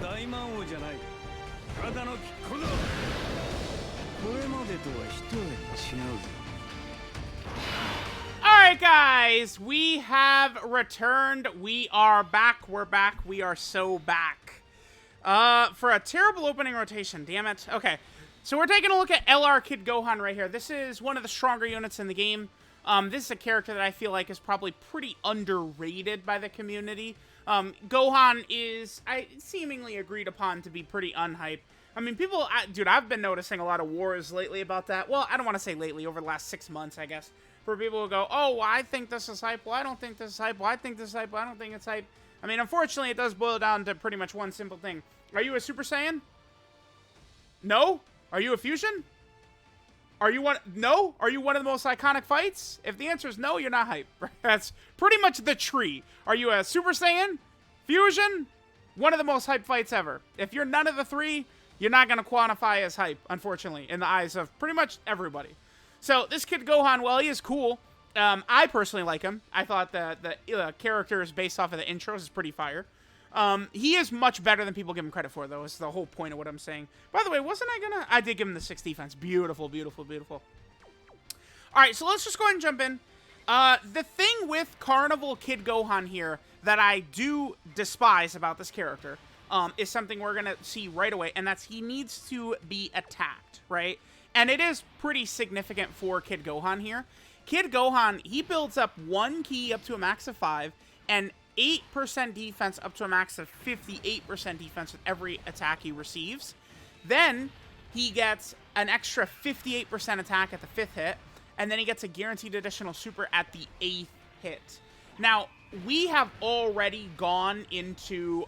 大魔王じゃない。ただのきっこだ。これまでとは一重違う。Alright guys, we have returned. We are back. We're back. We are so back. For a terrible opening rotation, damn it. Okay, so we're taking a look at LR Kid Gohan right here. This is one of the stronger units in the game. This is a character that I feel like is probably pretty underrated by the community. Gohan is seemingly agreed upon to be pretty unhyped. I mean, people, dude, I've been noticing a lot of wars lately about that. Well, I don't want to say lately, over the last 6 months, I guess. For people who go, oh, well, I think this is hype. Well, I don't think this is hype. Well, I think this is hype. Well, I don't think it's hype. I mean, unfortunately, it does boil down to pretty much one simple thing. Are you a Super Saiyan? No? Are you a Fusion? Are you one? No? Are you one of the most iconic fights? If the answer is no, you're not hype. That's pretty much the tree. Are you a Super Saiyan? Fusion? One of the most hype fights ever. If you're none of the three, you're not going to quantify as hype, unfortunately, in the eyes of pretty much everybody. So, this Kid Gohan, well, he is cool. I personally like him. I thought the characters based off of the intros is pretty fire. He is much better than people give him credit for, though, is the whole point of what I'm saying. By the way, wasn't I gonna... I did give him the 6 defense. Beautiful, beautiful, beautiful. Alright, so let's just go ahead and jump in. The thing with Carnival Kid Gohan here that I do despise about this character is something we're gonna see right away, and that's he needs to be attacked, right? And it is pretty significant for Kid Gohan here. Kid Gohan, he builds up 1 ki up to a max of 5, and 8% defense up to a max of 58% defense with every attack he receives. Then he gets an extra 58% attack at the 5th hit, and then he gets a guaranteed additional super at the 8th hit. Now, we have already gone into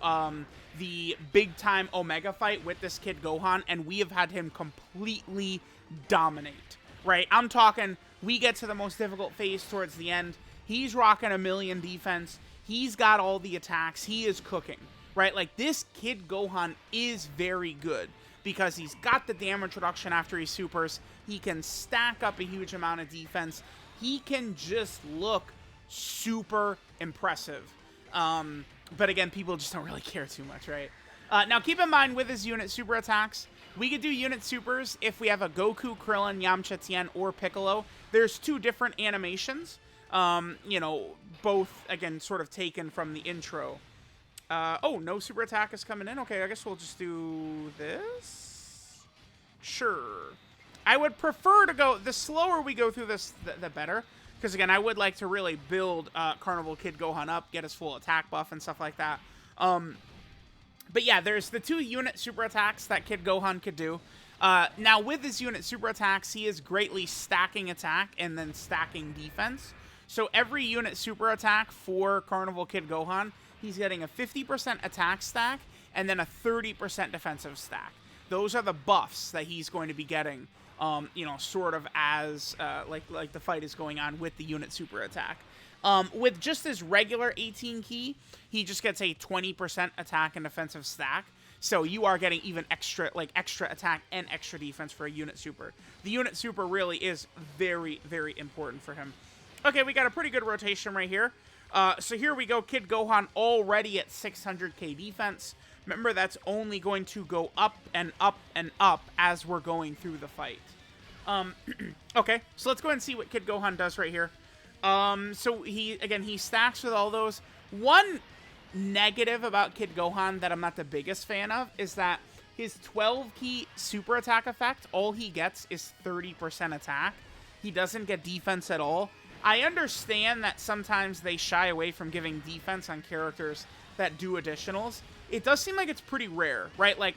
the big-time Omega fight with this Kid Gohan, and we have had him completely dominate, right? I'm talking, we get to the most difficult phase towards the end. He's rocking 1,000,000 defense. He's got all the attacks. He is cooking, right? Like, this Kid Gohan is very good because he's got the damage reduction after he supers. He can stack up a huge amount of defense. He can just look super impressive. But again, people just don't really care too much, right? Now, keep in mind, with his unit super attacks, we could do unit supers if we have a Goku, Krillin, Yamcha, Tien, or Piccolo. There's 2 different animations. You know, both, again, sort of taken from the intro. Oh, no super attack is coming in? Okay, I guess we'll just do this? Sure. I would prefer to go, the slower we go through this, the better. Because, again, I would like to really build Carnival Kid Gohan up, get his full attack buff and stuff like that. But yeah, there's the 2 unit super attacks that Kid Gohan could do. Now, with his unit super attacks, he is greatly stacking attack and then stacking defense. So every unit super attack for Carnival Kid Gohan, he's getting a 50% attack stack and then a 30% defensive stack. Those are the buffs that he's going to be getting, you know, sort of as, like the fight is going on with the unit super attack. With just his regular 18 ki, he just gets a 20% attack and defensive stack. So you are getting even extra attack and extra defense for a unit super. The unit super really is very, very important for him. Okay, we got a pretty good rotation right here. So here we go, Kid Gohan already at 600k defense. Remember, that's only going to go up and up and up as we're going through the fight. Okay, so let's go ahead and see what Kid Gohan does right here. So he stacks with all those. One negative about Kid Gohan that I'm not the biggest fan of is that his 12 ki super attack effect, all he gets is 30% attack. He doesn't get defense at all. I understand that sometimes they shy away from giving defense on characters that do additionals. It does seem like it's pretty rare, right? Like,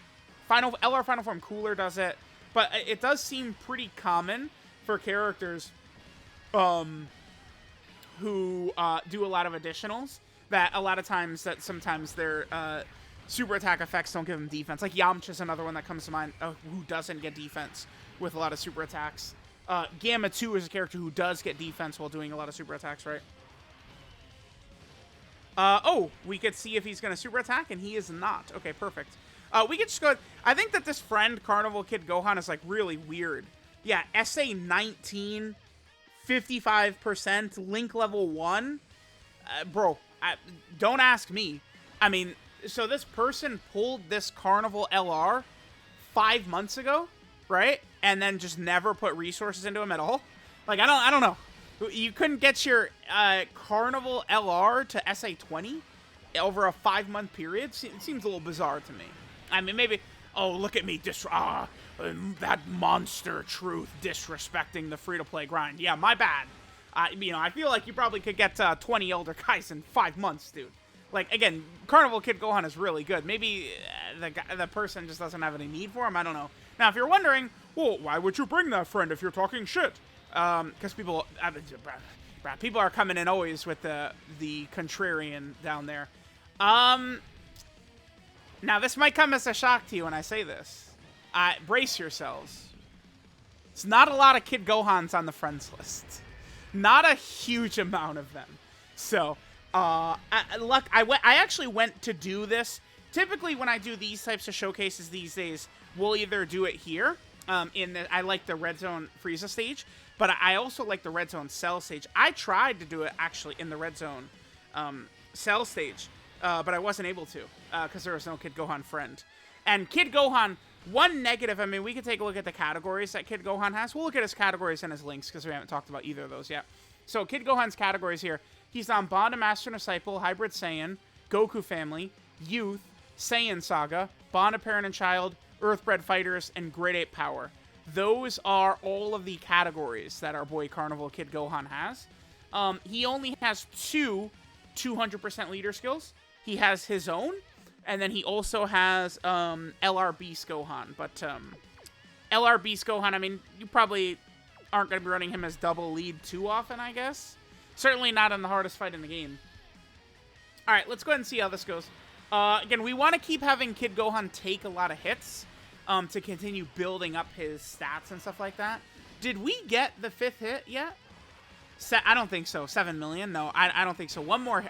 LR Final Form Cooler does it, but it does seem pretty common for characters who do a lot of additionals, that a lot of times that sometimes their super attack effects don't give them defense. Like Yamcha's another one that comes to mind who doesn't get defense with a lot of super attacks. Gamma 2 is a character who does get defense while doing a lot of super attacks, right? Oh, we could see if he's going to super attack, and he is not. Okay, perfect. We could just go... I think that this friend, Carnival Kid Gohan, is, like, really weird. Yeah, SA 19, 55%, Link level 1. Bro, don't ask me. I mean, so this person pulled this Carnival LR 5 months ago, right? And then just never put resources into him at all. Like, I don't know. You couldn't get your Carnival LR to SA20 over a 5-month period? It seems a little bizarre to me. I mean, maybe, oh, look at me, that monster truth disrespecting the free-to-play grind. Yeah, my bad. You know, I feel like you probably could get 20 Elder Guys in 5 months, dude. Like, again, Carnival Kid Gohan is really good. Maybe the person just doesn't have any need for him. I don't know. Now, if you're wondering, well, why would you bring that friend if you're talking shit? Because people are coming in always with the contrarian down there. Now, this might come as a shock to you when I say this. Brace yourselves. It's not a lot of Kid Gohans on the friends list. Not a huge amount of them. So, I actually went to do this. Typically, when I do these types of showcases these days, we'll either do it here. I like the Red Zone Frieza stage, but I also like the Red Zone Cell stage. I tried to do it, actually, in the Red Zone Cell stage, but I wasn't able to, because there was no Kid Gohan friend. And Kid Gohan, one negative, I mean, we could take a look at the categories that Kid Gohan has. We'll look at his categories and his links, because we haven't talked about either of those yet. So, Kid Gohan's categories here. He's on Bond of Master and Disciple, Hybrid Saiyan, Goku Family, Youth, Saiyan Saga, Bond of Parent and Child, Earthbred Fighters, and Grade 8 Power. Those are all of the categories that our boy Carnival Kid Gohan has. He only has 200% leader skills. He has his own, and then he also has LR Beast Gohan. But LR Beast Gohan, I mean, you probably aren't going to be running him as double lead too often, I guess. Certainly not in the hardest fight in the game. Alright, let's go ahead and see how this goes. Again, we want to keep having Kid Gohan take a lot of hits to continue building up his stats and stuff like that. Did we get the 5th hit yet? I don't think so. 7 million? No, I don't think so.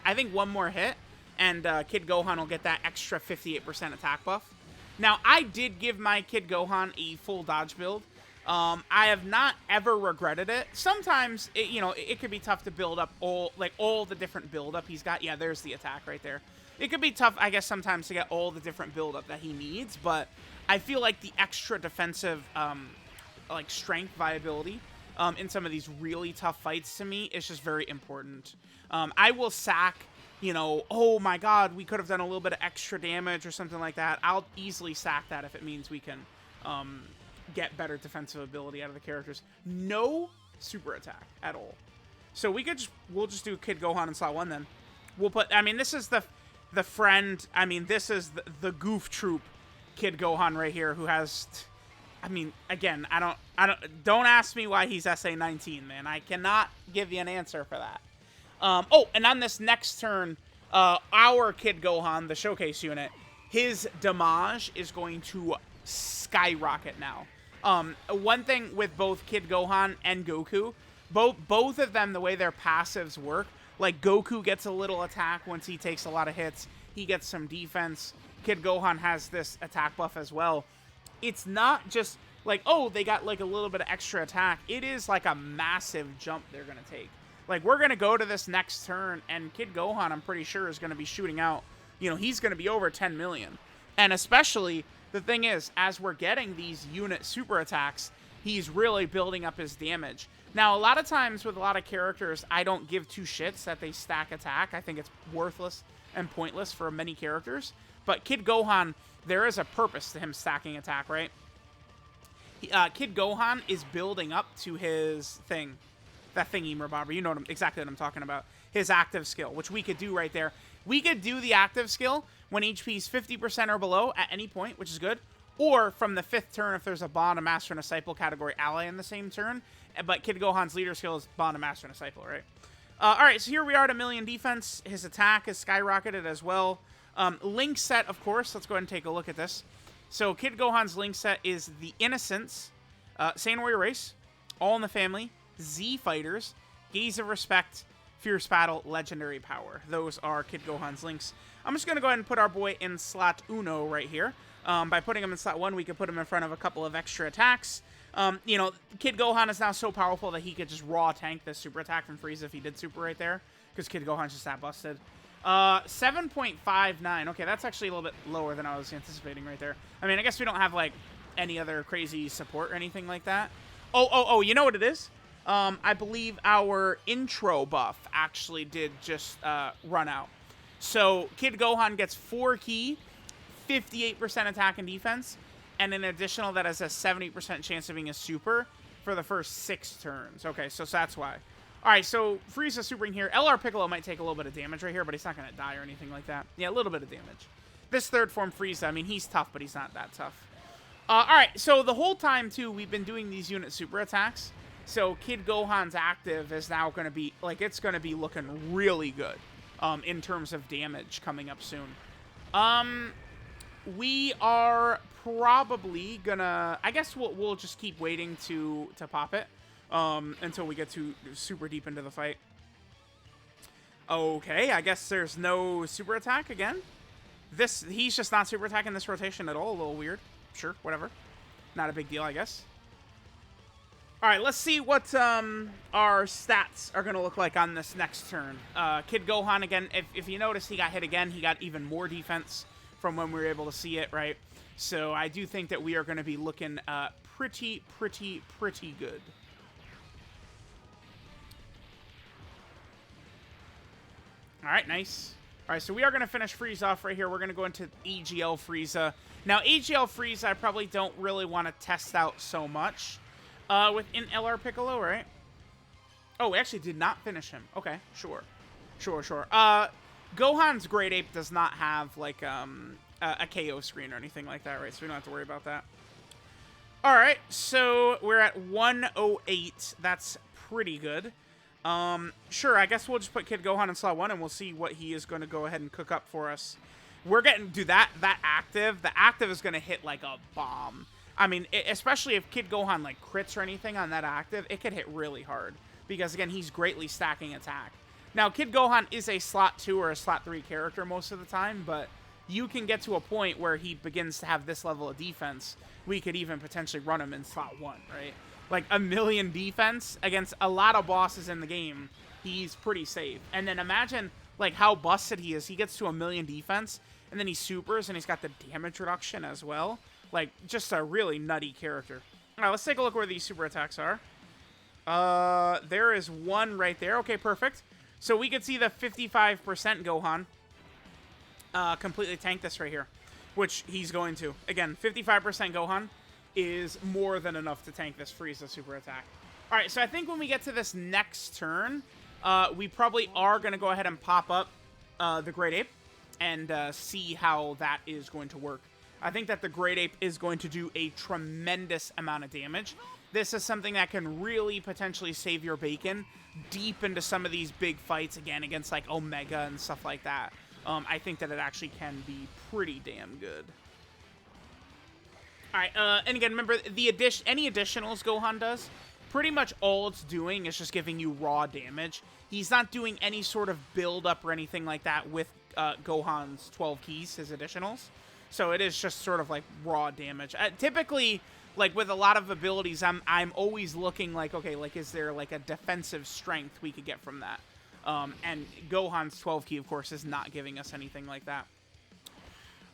I think one more hit, and Kid Gohan will get that extra 58% attack buff. Now, I did give my Kid Gohan a full dodge build. I have not ever regretted it. Sometimes, it could be tough to build up all the different build-up he's got. Yeah, there's the attack right there. It could be tough, I guess, sometimes to get all the different build-up that he needs, but I feel like the extra defensive, strength viability in some of these really tough fights to me is just very important. I will sack, oh my god, we could have done a little bit of extra damage or something like that. I'll easily sack that if it means we can get better defensive ability out of the characters. No super attack at all. So we'll just do Kid Gohan in slot 1 then. This is the friend, this is the goof troop Kid Gohan right here, who has, again, don't ask me why he's SA19, man. I cannot give you an answer for that. And on this next turn, our Kid Gohan, the showcase unit, his damage is going to skyrocket now. One thing with both Kid Gohan and Goku, both of them, the way their passives work, like Goku gets a little attack once he takes a lot of hits. He gets some defense. Kid Gohan has this attack buff as well. It's not just like, oh, they got like a little bit of extra attack. It is like a massive jump they're going to take. Like, we're going to go to this next turn, and Kid Gohan, I'm pretty sure, is going to be shooting out. He's going to be over 10 million. And especially, the thing is, as we're getting these unit super attacks, he's really building up his damage. Now, a lot of times with a lot of characters, I don't give two shits that they stack attack. I think it's worthless and pointless for many characters. But Kid Gohan, there is a purpose to him stacking attack, right? Kid Gohan is building up to his thing. That thingy, Murababa. You know exactly what I'm talking about. His active skill, which we could do right there. We could do the active skill when HP is 50% or below at any point, which is good. Or from the 5th turn if there's a Bond, a Master, and a Disciple category ally in the same turn. But Kid Gohan's leader skill is Bond, a Master, and a Disciple, right? Alright, so here we are at 1 million defense. His attack is skyrocketed as well. Link set, of course. Let's go ahead and take a look at this. So Kid Gohan's link set is the Innocence, Saiyan Warrior Race, All in the Family, Z Fighters, Gaze of Respect, Fierce Battle, Legendary Power. Those are Kid Gohan's links. I'm just going to go ahead and put our boy in slot Uno right here. By putting him in slot 1, we could put him in front of a couple of extra attacks. Kid Gohan is now so powerful that he could just raw tank this super attack from Frieza if he did super right there, because Kid Gohan's just that busted. 7.59. Okay, that's actually a little bit lower than I was anticipating right there. I mean, I guess we don't have, like, any other crazy support or anything like that. Oh, you know what it is? I believe our intro buff actually did just run out. So Kid Gohan gets 4 ki, 58% attack and defense, and an additional that has a 70% chance of being a super for the first 6 turns. Okay, so that's why. All right, so Frieza supering here. LR Piccolo might take a little bit of damage right here, but he's not going to die or anything like that. Yeah, a little bit of damage. This third form Frieza, I mean, he's tough, but he's not that tough. All right, so the whole time, too, we've been doing these unit super attacks. So Kid Gohan's active is now going to be, like, it's going to be looking really good in terms of damage coming up soon. We are probably going to, I guess we'll just keep waiting to pop it until we get to super deep into the fight. Okay, I guess there's no super attack again. He's just not super attacking this rotation at all. A little weird. Sure, whatever. Not a big deal, I guess. All right, let's see what our stats are going to look like on this next turn. Kid Gohan, again, if you notice, he got hit again. He got even more defense from when we were able to see it, right? So I do think that we are going to be looking pretty good. All right, nice. All right, so we are going to finish Frieza off right here. We're going to go into AGL Frieza. Now, AGL Frieza, I probably don't really want to test out so much within LR Piccolo, right? Oh, we actually did not finish him. Okay, sure. Gohan's Great Ape does not have, like, a KO screen or anything like that, right? So we don't have to worry about that. All right, so we're at 108. That's pretty good. Sure, I guess we'll just put Kid Gohan in slot 1 and we'll see what he is going to go ahead and cook up for us. We're getting, dude, that active, the active is going to hit like a bomb. I mean, especially if Kid Gohan, like, crits or anything on that active, it could hit really hard. Because, again, he's greatly stacking attack. Now, Kid Gohan is a slot 2 or a slot 3 character most of the time, but you can get to a point where he begins to have this level of defense. We could even potentially run him in slot 1, right? Like, 1,000,000 defense against a lot of bosses in the game, he's pretty safe. And then imagine, like, how busted he is. He gets to 1,000,000 defense, and then he supers, and he's got the damage reduction as well. Like, just a really nutty character. All right, let's take a look where these super attacks are. There is one right there. Okay, perfect. So we could see the 55% Gohan completely tank this right here, which he's going to. Again, 55% Gohan is more than enough to tank this Frieza super attack. All right, so I think when we get to this next turn, we probably are going to go ahead and pop up the Great Ape and see how that is going to work. I think that the Great Ape is going to do a tremendous amount of damage. This is something that can really potentially save your bacon deep into some of these big fights, again, against, like, Omega and stuff like that. I think that it actually can be pretty damn good. All right, and again, remember, any additionals Gohan does, pretty much all it's doing is just giving you raw damage. He's not doing any sort of build-up or anything like that with Gohan's 12 keys, his additionals. So it is just sort of like raw damage. Typically, like with a lot of abilities, I'm always looking like, okay, like is there like a defensive strength we could get from that? And Gohan's 12 key, of course, is not giving us anything like that.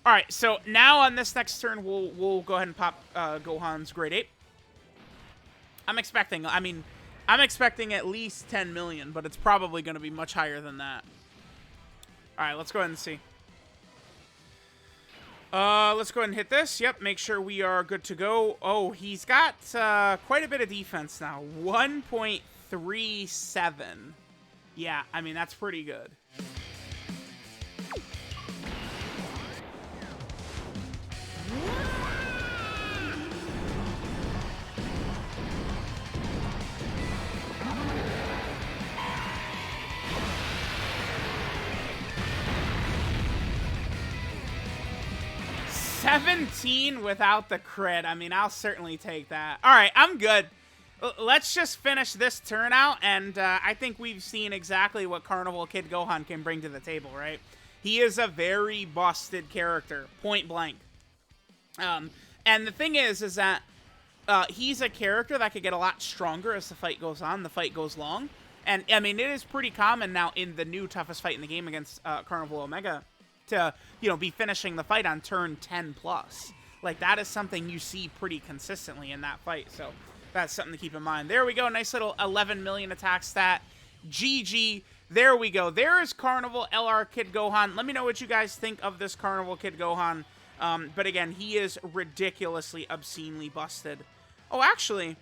All right, so now on this next turn, we'll go ahead and pop Gohan's Great Ape. I'm expecting at least 10 million, but it's probably going to be much higher than that. All right, let's go ahead and see. Let's go ahead and hit this. Yep, make sure we are good to go. Oh, he's got quite a bit of defense now. 1.37. Yeah, I mean, that's pretty good. $17 without the crit. I mean, I'll certainly take that. All right, I'm good. Let's just finish this turn out, and I think we've seen exactly what Carnival Kid Gohan can bring to the table, right? He is a very busted character, point blank. And the thing is that he's a character that could get a lot stronger as the fight goes on, the fight goes long. And, I mean, it is pretty common now in the new toughest fight in the game against Carnival Omega to, you know, be finishing the fight on turn 10 plus. Like, that is something you see pretty consistently in that fight. So, that's something to keep in mind. There we go. Nice little 11 million attack stat. GG. There we go. There is Carnival LR Kid Gohan. Let me know what you guys think of this Carnival Kid Gohan. But again, he is ridiculously, obscenely busted. Oh, actually,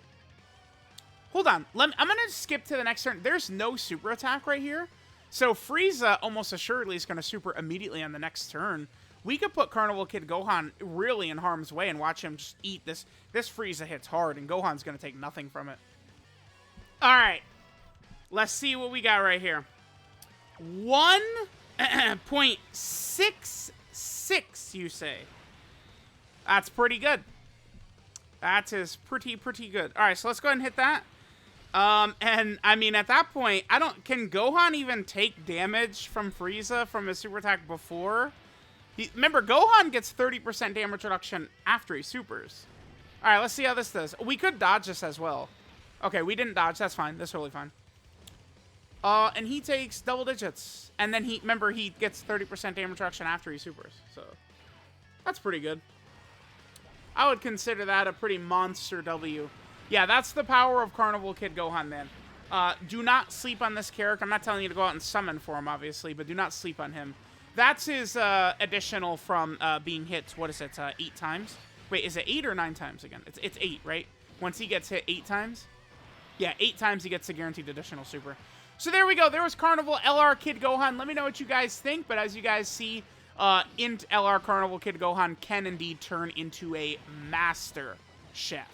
hold on. I'm going to skip to the next turn. There's no super attack right here. So Frieza almost assuredly is going to super immediately on the next turn. We could put Carnival Kid Gohan really in harm's way and watch him just eat this. This Frieza hits hard, and Gohan's going to take nothing from it. All right. Let's see what we got right here. 1.66, you say? That's pretty good. That is pretty good. All right, so let's go ahead and hit that. And I mean, at that point, can Gohan even take damage from Frieza from his super attack before? Remember, Gohan gets 30% damage reduction after he supers. All right, let's see how this does. We could dodge this as well. Okay, we didn't dodge. That's fine. That's totally fine. And he takes double digits. And then remember, he gets 30% damage reduction after he supers. So, that's pretty good. I would consider that a pretty monster W. Yeah, that's the power of Carnival Kid Gohan, man. Do not sleep on this character. I'm not telling you to go out and summon for him, obviously, but do not sleep on him. That's his additional from being hit, what is it, 8 times? Wait, is it 8 or 9 times again? It's 8, right? Once he gets hit 8 times? Yeah, 8 times he gets a guaranteed additional super. So there we go. There was Carnival LR Kid Gohan. Let me know what you guys think. But as you guys see, INT LR Carnival Kid Gohan can indeed turn into a master chef.